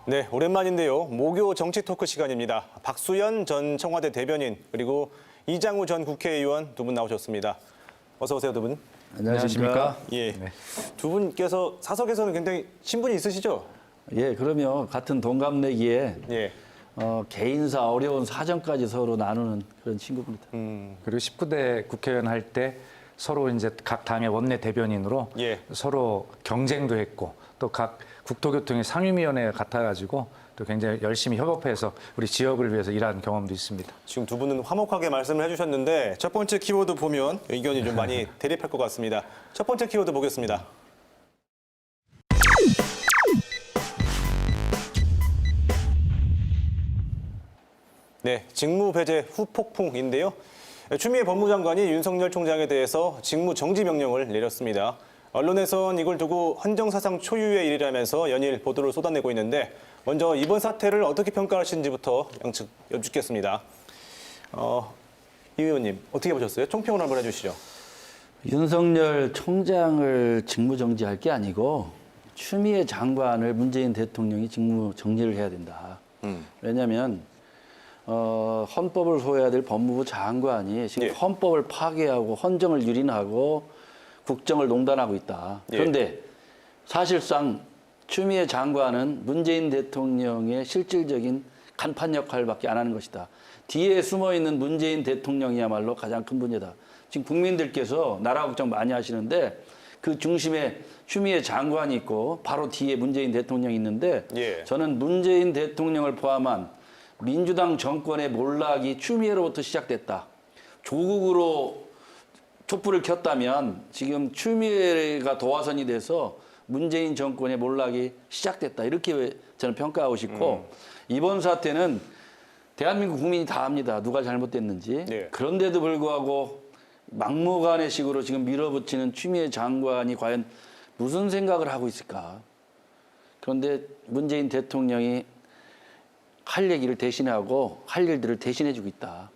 네, 오랜만인데요. 목요 정치 토크 시간입니다. 박수현 전 청와대 대변인 그리고 이장우 전 국회의원 두 분 나오셨습니다. 어서 오세요, 두 분. 안녕하십니까? 예, 두 분께서 사석에서는 굉장히 친분이 있으시죠? 예, 그러면 같은 동갑내기에 예. 개인사 어려운 사정까지 서로 나누는 그런 친구입니다. 그리고 19대 국회의원 할 때 서로 이제 각 당의 원내 대변인으로 예. 서로 경쟁도 했고 또 각 국토교통의 상임위원회 같아가지고 또 굉장히 열심히 협업해서 우리 지역을 위해서 일한 경험도 있습니다. 지금 두 분은 화목하게 말씀을 해주셨는데 첫 번째 키워드 보면 의견이 좀 많이 대립할 것 같습니다. 첫 번째 키워드 보겠습니다. 네, 직무 배제 후폭풍인데요. 추미애 법무장관이 윤석열 총장에 대해서 직무 정지 명령을 내렸습니다. 언론에선 이걸 두고 헌정사상 초유의 일이라면서 연일 보도를 쏟아내고 있는데 먼저 이번 사태를 어떻게 평가하시는지부터 양측 여쭙겠습니다. 이 의원님 어떻게 보셨어요? 총평을 한번 해주시죠. 윤석열 총장을 직무 정지할 게 아니고 추미애 장관을 문재인 대통령이 직무 정지를 해야 된다. 왜냐하면 헌법을 소해야 될 법무부 장관이 지금 예. 헌법을 파괴하고 헌정을 유린하고 국정을 농단하고 있다. 그런데 사실상 추미애 장관은 문재인 대통령의 실질적인 간판 역할밖에 안 하는 것이다. 뒤에 숨어있는 문재인 대통령이야말로 가장 큰 문제다. 지금 국민들께서 나라 걱정 많이 하시는데 그 중심에 추미애 장관이 있고 바로 뒤에 문재인 대통령이 있는데 예. 저는 문재인 대통령을 포함한 민주당 정권의 몰락이 추미애로부터 시작됐다. 조국으로 촛불을 켰다면 지금 추미애가 도화선이 돼서 문재인 정권의 몰락이 시작됐다. 이렇게 저는 평가하고 싶고 이번 사태는 대한민국 국민이 다 압니다. 누가 잘못됐는지. 네. 그런데도 불구하고 막무가내식으로 지금 밀어붙이는 추미애 장관이 과연 무슨 생각을 하고 있을까. 그런데 문재인 대통령이 할 얘기를 대신하고 할 일들을 대신해주고 있다.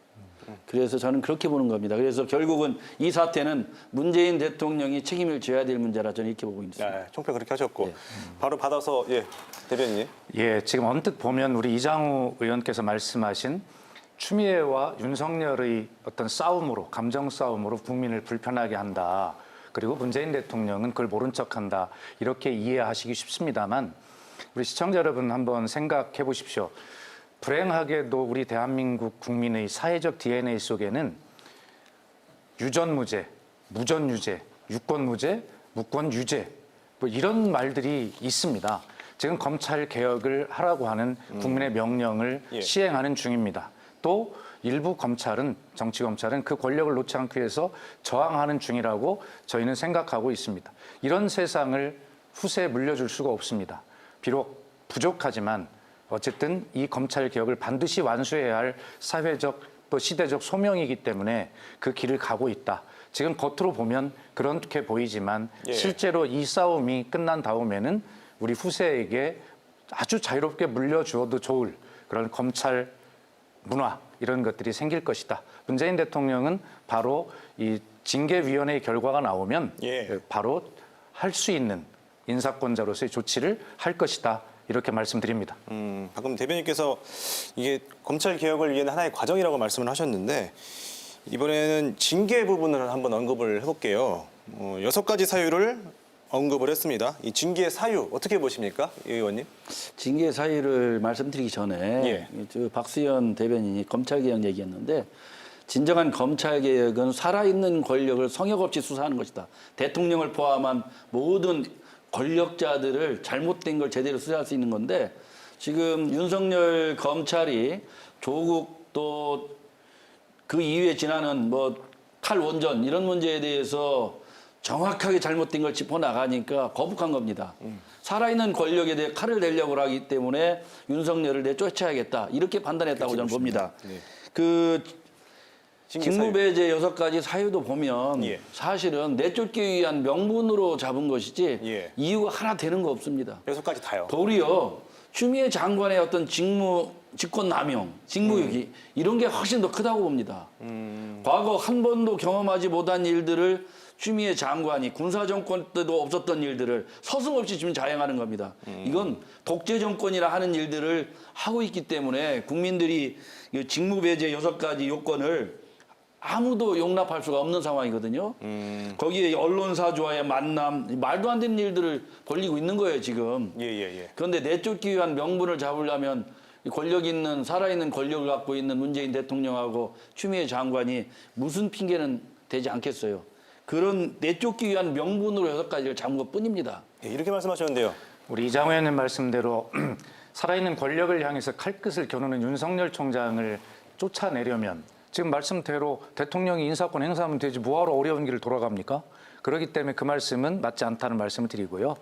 그래서 저는 그렇게 보는 겁니다. 그래서 결국은 이 사태는 문재인 대통령이 책임을 져야 될 문제라 저는 이렇게 보고 있습니다. 네, 총평 그렇게 하셨고 네. 바로 받아서 대변인님. 예, 지금 언뜻 보면 우리 이장우 의원께서 말씀하신 추미애와 윤석열의 어떤 싸움으로, 감정 싸움으로 국민을 불편하게 한다. 그리고 문재인 대통령은 그걸 모른 척한다. 이렇게 이해하시기 쉽습니다만 우리 시청자 여러분 한번 생각해 보십시오. 불행하게도 우리 대한민국 국민의 사회적 DNA 속에는 유전무죄, 무전유죄, 유권무죄, 무권유죄 뭐 이런 말들이 있습니다. 지금 검찰 개혁을 하라고 하는 국민의 명령을 시행하는 중입니다. 또 일부 검찰은 정치검찰은 그 권력을 놓지 않기 위해서 저항하는 중이라고 저희는 생각하고 있습니다. 이런 세상을 후세에 물려줄 수가 없습니다. 비록 부족하지만 어쨌든 이 검찰 개혁을 반드시 완수해야 할 사회적 또 시대적 소명이기 때문에 그 길을 가고 있다. 지금 겉으로 보면 그렇게 보이지만 실제로 이 싸움이 끝난 다음에는 우리 후세에게 아주 자유롭게 물려주어도 좋을 그런 검찰 문화 이런 것들이 생길 것이다. 문재인 대통령은 바로 이 징계위원회의 결과가 나오면 바로 할 수 있는 인사권자로서의 조치를 할 것이다. 이렇게 말씀드립니다. 방금 대변인께서 이게 검찰 개혁을 위한 하나의 과정이라고 말씀을 하셨는데 이번에는 징계 부분을 한번 언급을 해볼게요. 6가지 사유를 언급을 했습니다. 이 징계 사유 어떻게 보십니까, 이 의원님? 징계 사유를 말씀드리기 전에 박수현 대변인이 검찰개혁 얘기했는데 진정한 검찰개혁은 살아있는 권력을 성역 없이 수사하는 것이다. 대통령을 포함한 모든 권력자들을 잘못된 걸 제대로 수사할 수 있는 건데 지금 윤석열 검찰이 조국 또 그 이후에 지나는 뭐 탈원전 이런 문제에 대해서 정확하게 잘못된 걸 짚어나가니까 거북한 겁니다. 살아있는 권력에 대해 칼을 대려고 하기 때문에 윤석열을 내쫓아야겠다 이렇게 판단했다고 저는 봅니다. 그 직무배제 6가지 사유도 보면 사실은 내쫓기 위한 명분으로 잡은 것이지 이유가 하나 되는 거 없습니다. 6가지 다요. 도리어 추미애 장관의 어떤 직무 직권남용, 직무유기 이런 게 훨씬 더 크다고 봅니다. 과거 한 번도 경험하지 못한 일들을 추미애 장관이 군사정권 때도 없었던 일들을 서슴없이 지금 자행하는 겁니다. 이건 독재정권이라 하는 일들을 하고 있기 때문에 국민들이 이 직무배제 6가지 요건을 아무도 용납할 수가 없는 상황이거든요. 거기에 언론사주와의 만남, 말도 안 되는 일들을 벌이고 있는 거예요, 지금. 그런데 내쫓기 위한 명분을 잡으려면 권력 있는, 살아있는 권력을 갖고 있는 문재인 대통령하고 추미애 장관이 무슨 핑계는 되지 않겠어요. 그런 내쫓기 위한 명분으로 6가지를 잡은 것 뿐입니다. 이렇게 말씀하셨는데요. 우리 이장우 의원님 말씀대로 살아있는 권력을 향해서 칼끝을 겨누는 윤석열 총장을 쫓아내려면 지금 말씀대로 대통령이 인사권 행사하면 되지 뭐하러 어려운 길을 돌아갑니까? 그렇기 때문에 그 말씀은 맞지 않다는 말씀을 드리고요.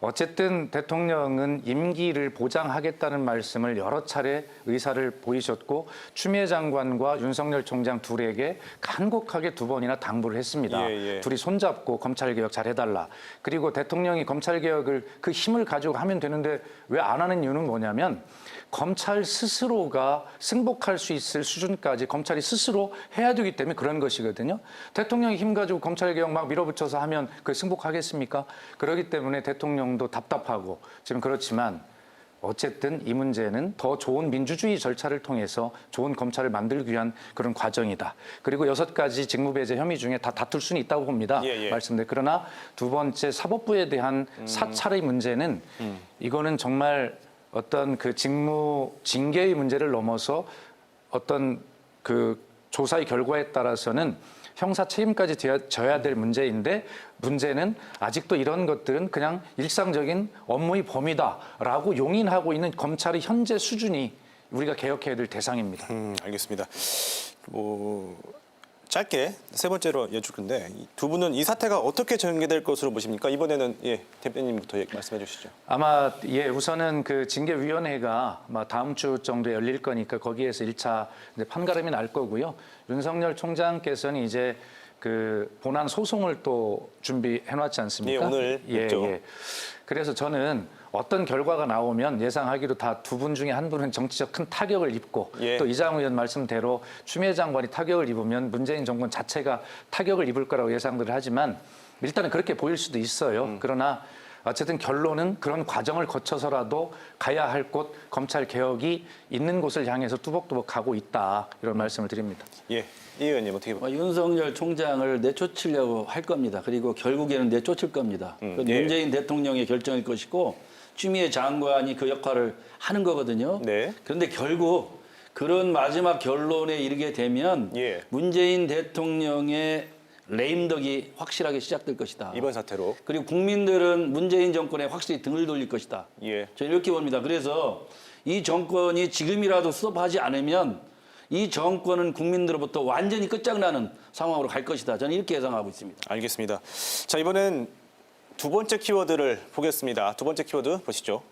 어쨌든 대통령은 임기를 보장하겠다는 말씀을 여러 차례 의사를 보이셨고 추미애 장관과 윤석열 총장 둘에게 간곡하게 2번이나 당부를 했습니다. 둘이 손잡고 검찰개혁 잘해달라. 그리고 대통령이 검찰개혁을 그 힘을 가지고 하면 되는데 왜 안 하는 이유는 뭐냐면 검찰 스스로가 승복할 수 있을 수준까지 검찰이 스스로 해야 되기 때문에 그런 것이거든요. 대통령이 힘 가지고 검찰개혁 막 밀어붙여서 하면 그게 승복하겠습니까? 그렇기 때문에 대통령도 답답하고 지금 그렇지만 어쨌든 이 문제는 더 좋은 민주주의 절차를 통해서 좋은 검찰을 만들기 위한 그런 과정이다. 그리고 6가지 직무배제 징계 중에 다 다툴 수는 있다고 봅니다. 말씀드린 그러나 2번째 사법부에 대한 사찰의 문제는 이거는 정말 어떤 그 직무 징계의 문제를 넘어서 어떤 그 조사의 결과에 따라서는 형사 책임까지 져야 될 문제인데 문제는 아직도 이런 것들은 그냥 일상적인 업무의 범위다라고 용인하고 있는 검찰의 현재 수준이 우리가 개혁해야 될 대상입니다. 알겠습니다. 짧게 3번째로 여쭐 건데 두 분은 이 사태가 어떻게 전개될 것으로 보십니까? 이번에는 대표님부터 말씀해 주시죠. 아마 우선은 그 징계위원회가 아마 다음 주 정도에 열릴 거니까 거기에서 1차 판가름이 날 거고요. 윤석열 총장께서는 이제 그 본안 소송을 또 준비해 놨지 않습니까? 오늘 있죠. 그래서 저는 어떤 결과가 나오면 예상하기로 다 2분 중에 한 분은 정치적 큰 타격을 입고 또 이장우 의원 말씀대로 추미애 장관이 타격을 입으면 문재인 정권 자체가 타격을 입을 거라고 예상들을 하지만 일단은 그렇게 보일 수도 있어요. 그러나 어쨌든 결론은 그런 과정을 거쳐서라도 가야 할 곳 검찰 개혁이 있는 곳을 향해서 뚜벅뚜벅 가고 있다 이런 말씀을 드립니다. 이 의원님 어떻게 보세요? 윤석열 총장을 내쫓으려고 할 겁니다. 그리고 결국에는 내쫓을 겁니다. 문재인 대통령의 결정일 것이고 추미애 장관이 그 역할을 하는 거거든요. 그런데 결국 그런 마지막 결론에 이르게 되면 문재인 대통령의 레임덕이 확실하게 시작될 것이다. 이번 사태로. 그리고 국민들은 문재인 정권에 확실히 등을 돌릴 것이다. 저는 이렇게 봅니다. 그래서 이 정권이 지금이라도 스톱하지 않으면 이 정권은 국민들로부터 완전히 끝장나는 상황으로 갈 것이다. 저는 이렇게 예상하고 있습니다. 알겠습니다. 자, 이번엔 2번째 키워드를 보겠습니다. 2번째 키워드 보시죠.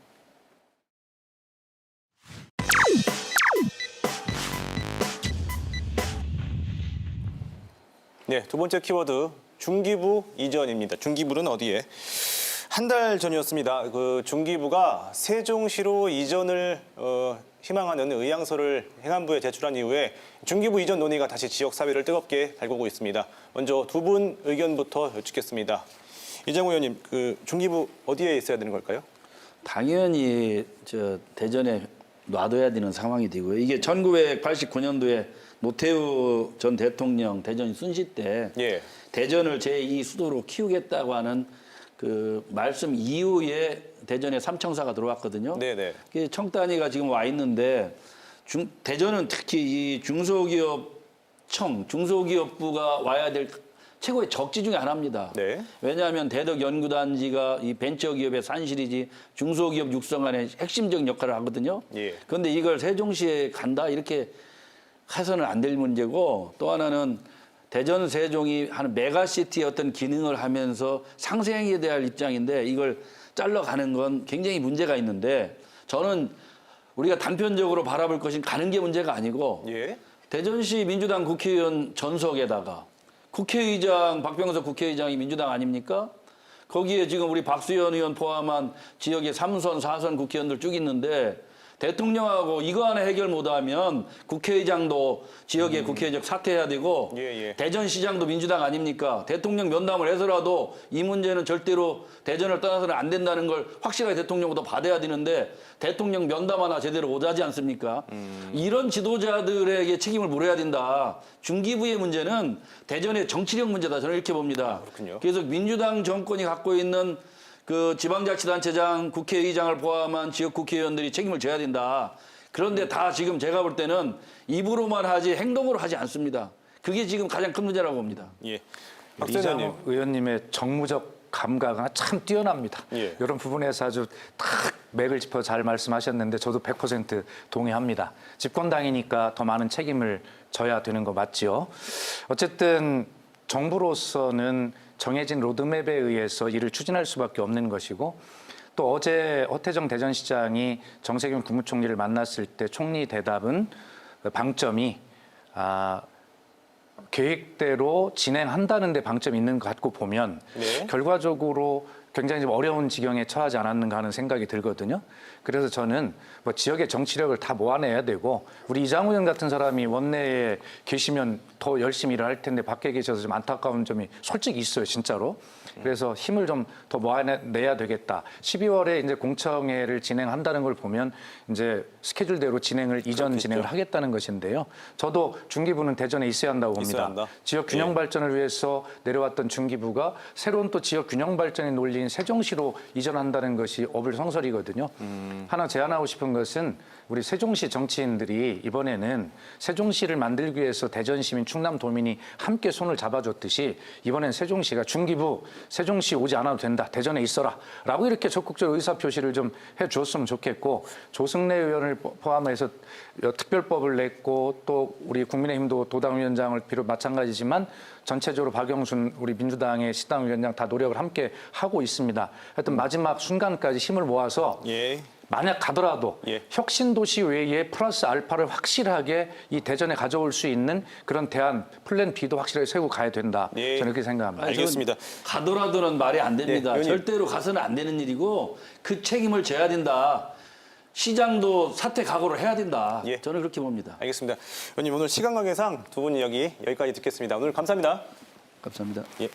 네, 2번째 키워드 중기부 이전입니다. 중기부는 어디에? 한 달 전이었습니다. 그 중기부가 세종시로 이전을 희망하는 의향서를 행안부에 제출한 이후에 중기부 이전 논의가 다시 지역 사회를 뜨겁게 달구고 있습니다. 먼저 2분 의견부터 여쭙겠습니다. 이장우 의원님, 그 중기부 어디에 있어야 되는 걸까요? 당연히 대전에 놔둬야 되는 상황이 되고요. 이게 1989년도에 노태우 전 대통령 대전 순시 때 대전을 제2 수도로 키우겠다고 하는 그 말씀 이후에 대전에 삼청사가 들어왔거든요. 청단위가 지금 와 있는데 대전은 특히 이 중소기업부가 와야 될 최고의 적지 중에 하나입니다. 왜냐하면 대덕연구단지가 이 벤처기업의 산실이지 중소기업 육성안에 핵심적 역할을 하거든요. 그런데 이걸 세종시에 간다 이렇게 해서는 안 될 문제고 또 하나는 대전 세종이 하는 메가시티의 어떤 기능을 하면서 상생해야 될 입장인데 이걸 잘라가는 건 굉장히 문제가 있는데 저는 우리가 단편적으로 바라볼 것은 가는 게 문제가 아니고 대전시 민주당 국회의원 전석에다가 국회의장 박병석 국회의장이 민주당 아닙니까? 거기에 지금 우리 박수현 의원 포함한 지역의 3선, 4선 국회의원들 쭉 있는데 대통령하고 이거 하나 해결 못하면 국회의장도 지역의 국회의장 사퇴해야 되고 예. 대전시장도 민주당 아닙니까? 대통령 면담을 해서라도 이 문제는 절대로 대전을 떠나서는 안 된다는 걸 확실하게 대통령부터 받아야 되는데 대통령 면담 하나 제대로 못하지 않습니까? 이런 지도자들에게 책임을 물어야 된다. 중기부의 문제는 대전의 정치력 문제다. 저는 이렇게 봅니다. 그렇군요. 그래서 민주당 정권이 갖고 있는 그 지방자치단체장, 국회의장을 포함한 지역 국회의원들이 책임을 져야 된다. 그런데 다 지금 제가 볼 때는 입으로만 하지 행동으로 하지 않습니다. 그게 지금 가장 큰 문제라고 봅니다. 예. 박수현 의원님. 이장우 의원님의 정무적 감각은 참 뛰어납니다. 예. 이런 부분에서 아주 탁 맥을 짚어 잘 말씀하셨는데 저도 100% 동의합니다. 집권당이니까 더 많은 책임을 져야 되는 거 맞지요. 어쨌든 정부로서는 정해진 로드맵에 의해서 일을 추진할 수밖에 없는 것이고 또 어제 허태정 대전시장이 정세균 국무총리를 만났을 때 총리 대답은 방점이 계획대로 진행한다는 데 방점이 있는 것 같고 보면 네. 결과적으로 굉장히 좀 어려운 지경에 처하지 않았는가 하는 생각이 들거든요. 그래서 저는 뭐 지역의 정치력을 다 모아내야 되고 우리 이장우 의원 같은 사람이 원내에 계시면 더 열심히 일을 할 텐데 밖에 계셔서 좀 안타까운 점이 솔직히 있어요, 진짜로. 그래서 힘을 좀 더 모아내야 되겠다. 12월에 이제 공청회를 진행한다는 걸 보면 이제 스케줄대로 이전 진행을 하겠다는 것인데요. 저도 중기부는 대전에 있어야 한다고 봅니다. 있어야 한다. 지역 균형 발전을 위해서 내려왔던 중기부가 새로운 또 지역 균형 발전이 논리인 세종시로 이전한다는 것이 어불성설이거든요. 하나 제안하고 싶은 것은 우리 세종시 정치인들이 이번에는 세종시를 만들기 위해서 대전 시민, 충남 도민이 함께 손을 잡아줬듯이 이번엔 세종시가 중기부 세종시 오지 않아도 된다. 대전에 있어라. 라고 이렇게 적극적으로 의사표시를 좀 해줬으면 좋겠고 조승래 의원을 포함해서 특별법을 냈고 또 우리 국민의힘도 도당위원장을 비롯 마찬가지지만 전체적으로 박영순 우리 민주당의 시당위원장 다 노력을 함께 하고 있습니다. 하여튼 마지막 순간까지 힘을 모아서 예. 만약 가더라도 예. 혁신도시 외에 플러스 알파를 확실하게 이 대전에 가져올 수 있는 그런 대안 플랜 B도 확실하게 세우고 가야 된다. 예. 저는 그렇게 생각합니다. 알겠습니다. 가더라도는 말이 안 됩니다. 네, 의원님. 절대로 가서는 안 되는 일이고 그 책임을 져야 된다. 시장도 사퇴 각오를 해야 된다. 예. 저는 그렇게 봅니다. 알겠습니다. 의원님 오늘 시간 관계상 두 분 이야기 여기까지 듣겠습니다. 오늘 감사합니다. 감사합니다. 예.